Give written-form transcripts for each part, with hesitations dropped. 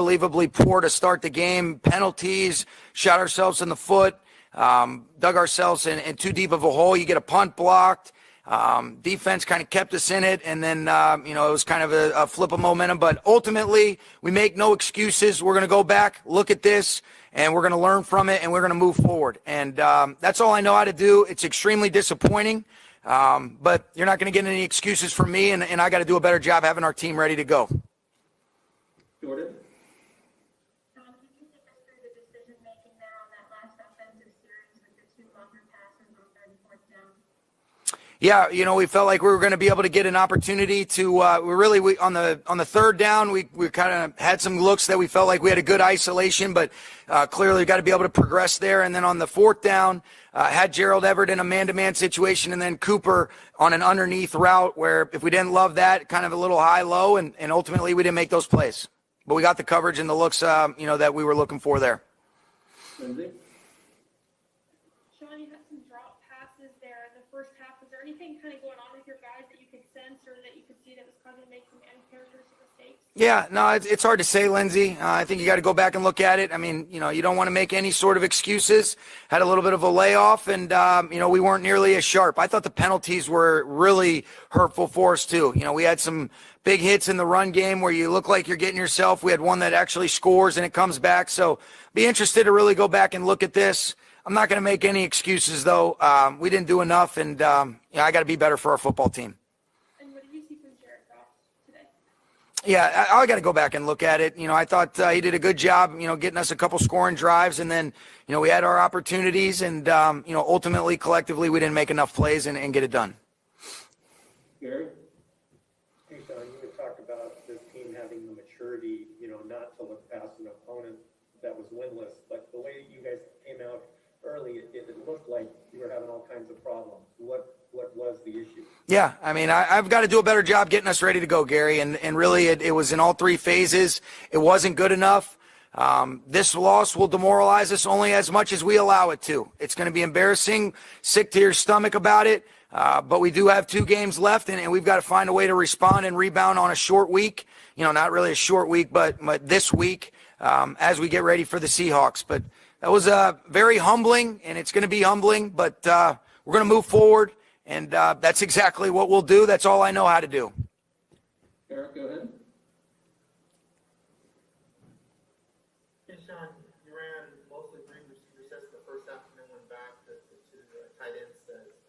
unbelievably poor to start the game. Penalties, shot ourselves in the foot, dug ourselves in too deep of a hole. You get a punt blocked. Defense kind of kept us in it, and then, it was kind of a flip of momentum. But ultimately, we make no excuses. We're going to go back, look at this, and we're going to learn from it, and we're going to move forward. And that's all I know how to do. It's extremely disappointing, but you're not going to get any excuses from me, and I got to do a better job having our team ready to go. Jordan? Can you take us through the decision-making there on that last offensive series with the two longer passes on third and fourth down? Yeah, we felt like we were going to be able to get an opportunity to. On the third down, we kind of had some looks that we felt like we had a good isolation, but clearly got to be able to progress there. And then on the fourth down, had Gerald Everett in a man-to-man situation, and then Cooper on an underneath route where if we didn't love that, kind of a little high-low, and ultimately we didn't make those plays. But we got the coverage and the looks, that we were looking for there. Lindsay? Sean, you had some drop passes there in the first half. Was there anything kind of going on with your guys that you could sense or that you could see that was causing to make some uncharacteristic mistakes? Yeah, no, it's hard to say, Lindsay. I think you got to go back and look at it. I mean, you don't want to make any sort of excuses. Had a little bit of a layoff, and, we weren't nearly as sharp. I thought the penalties were really hurtful for us, too. We had some big hits in the run game where you look like you're getting yourself. We had one that actually scores, and it comes back. So be interested to really go back and look at this. I'm not going to make any excuses, though. We didn't do enough, and, I got to be better for our football team. And what did you see from Jared Goff today? Yeah, I got to go back and look at it. I thought he did a good job, getting us a couple scoring drives, and then, we had our opportunities, and, ultimately, collectively, we didn't make enough plays and get it done. Gary? Hey, Sean, you had talked about this team having the maturity, not to look past an opponent that was winless, but the way you guys came out early, it looked like you were having all kinds of problems. What was the issue? Yeah, I mean, I've got to do a better job getting us ready to go, Gary, and really it was in all three phases. It wasn't good enough. This loss will demoralize us only as much as we allow it to. It's going to be embarrassing, sick to your stomach about it, but we do have 2 games left, and we've got to find a way to respond and rebound on a short week. Not really a short week, but this week as we get ready for the Seahawks. But that was very humbling, and it's going to be humbling, but we're going to move forward, and that's exactly what we'll do. That's all I know how to do. Eric, go ahead. Hey, Sean, you ran mostly 3 receiver sets in the first half and then went back to tight end sets.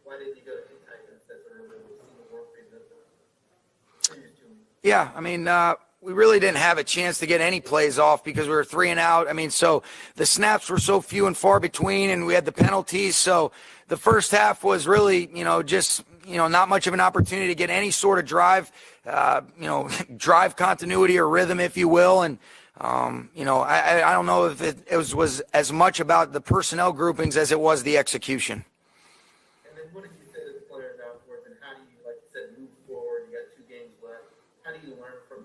Why didn't you go to 2 tight end sets earlier? We've seen the work rate of the previous 2 weeks. Yeah, I mean, we really didn't have a chance to get any plays off because we were 3 and out. I mean, so the snaps were so few and far between, and we had the penalties. So the first half was really, just, not much of an opportunity to get any sort of drive, drive continuity or rhythm, if you will. And, I don't know if it was as much about the personnel groupings as it was the execution. And then what did you say to the players afterwards, and how do you, like you said, move forward? You got 2 games left. How do you learn from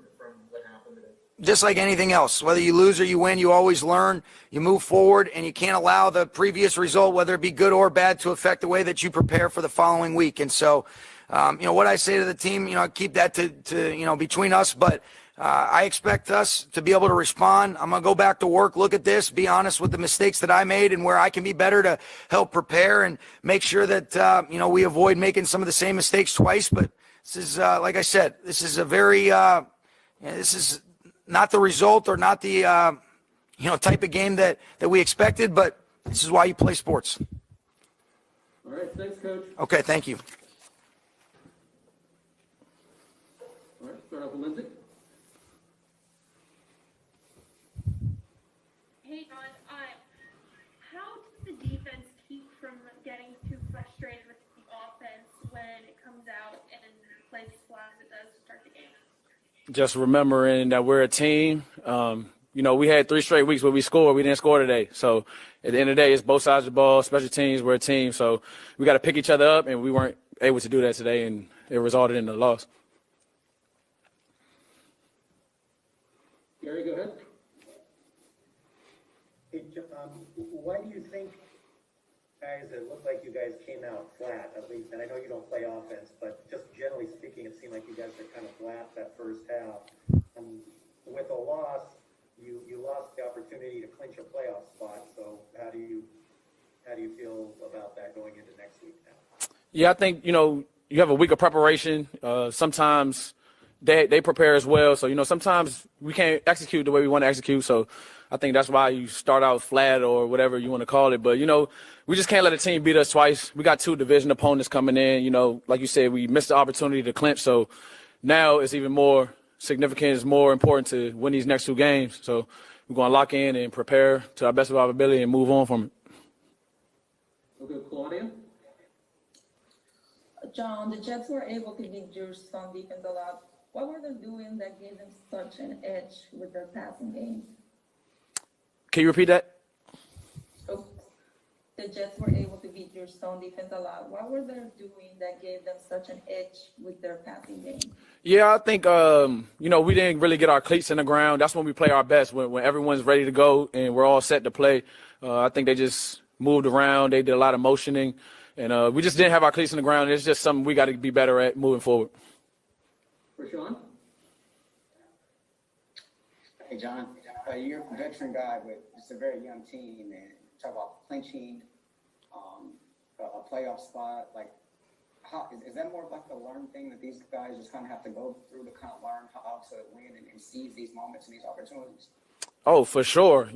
what happened today? Just like anything else, whether you lose or you win, you always learn, you move forward, and you can't allow the previous result, whether it be good or bad, to affect the way that you prepare for the following week. And so, what I say to the team, keep that to between us, but I expect us to be able to respond. I'm going to go back to work, look at this, be honest with the mistakes that I made and where I can be better to help prepare and make sure that, we avoid making some of the same mistakes twice. But this is, like I said, this is a very, this is not the result or not the, type of game that we expected, but this is why you play sports. All right, thanks, Coach. Okay, thank you. All right, start off with Lindsay. Hey, Don, how does the defense keep from getting too frustrated with the offense when it comes out and plays as flat as it does to start the game? Just remembering that we're a team. We had 3 straight weeks where we scored. We didn't score today. So at the end of the day, it's both sides of the ball, special teams. We're a team. So we got to pick each other up, and we weren't able to do that today, and it resulted in a loss. Gary, go ahead. Hey, why do you think, guys, it looked like you guys came out flat, at least, and I know you don't play offense, but just generally speaking, it seemed like you guys were kind of flat that first half. with a loss, you lost the opportunity to clinch a playoff spot. So how do you feel about that going into next week now? Yeah, I think, you have a week of preparation. Sometimes they prepare as well. So, sometimes we can't execute the way we want to execute. So I think that's why you start out flat or whatever you want to call it. But, we just can't let a team beat us twice. We got 2 division opponents coming in. Like you said, we missed the opportunity to clinch. So now it's even more significant. It's more important to win these next 2 games. So we're going to lock in and prepare to our best of our ability and move on from it. Okay, Claudia? John, the Jets were able to beat your strong defense a lot. What were they doing that gave them such an edge with their passing game? Can you repeat that? So the Jets were able to beat your strong defense a lot. What were they doing that gave them such an edge with their passing game? Yeah, I think, we didn't really get our cleats in the ground. That's when we play our best, when everyone's ready to go and we're all set to play. I think they just moved around. They did a lot of motioning. And we just didn't have our cleats in the ground. It's just something we got to be better at moving forward. Rashawn? Hey, John. You're a veteran guy, but it's a very young team. And talk about clinching a playoff spot. Like, is that more like a learned thing that these guys just kind of have to go through to kind of learn how to win and seize these moments and these opportunities? Oh, for sure.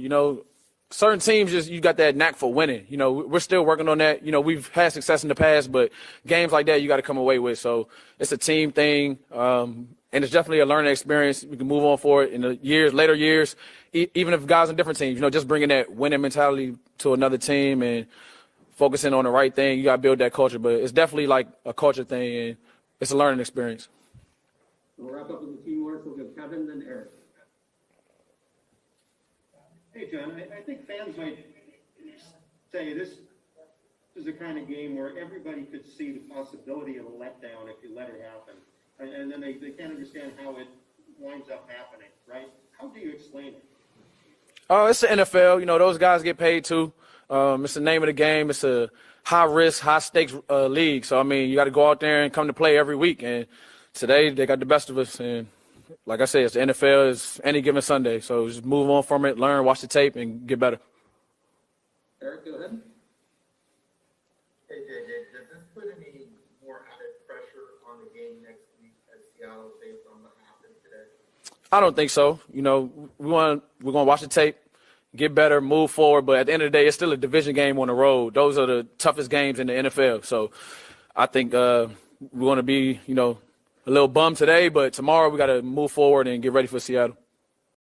Certain teams you got that knack for winning. We're still working on that. We've had success in the past, but games like that you got to come away with. So it's a team thing, and it's definitely a learning experience. We can move on for it in the later years, even if guys on different teams. Just bringing that winning mentality to another team and focusing on the right thing. You got to build that culture, but it's definitely like a culture thing, and it's a learning experience. We'll wrap up with the team work. We'll give Kevin, then Eric. Hey, John, I think fans might say this is the kind of game where everybody could see the possibility of a letdown if you let it happen. And then they can't understand how it winds up happening, right? How do you explain it? It's the NFL. Those guys get paid too. It's the name of the game. It's a high-risk, high-stakes league. So, you got to go out there and come to play every week. And today they got the best of us. And like I said, it's the NFL. It's any given Sunday. So just move on from it, learn, watch the tape, and get better. Eric, go ahead. Hey, JJ, does this put any more added pressure on the game next week at Seattle based on what happened today? I don't think so. We're going to watch the tape, get better, move forward. But at the end of the day, it's still a division game on the road. Those are the toughest games in the NFL. So I think we're going to be, a little bummed today, but tomorrow we got to move forward and get ready for Seattle.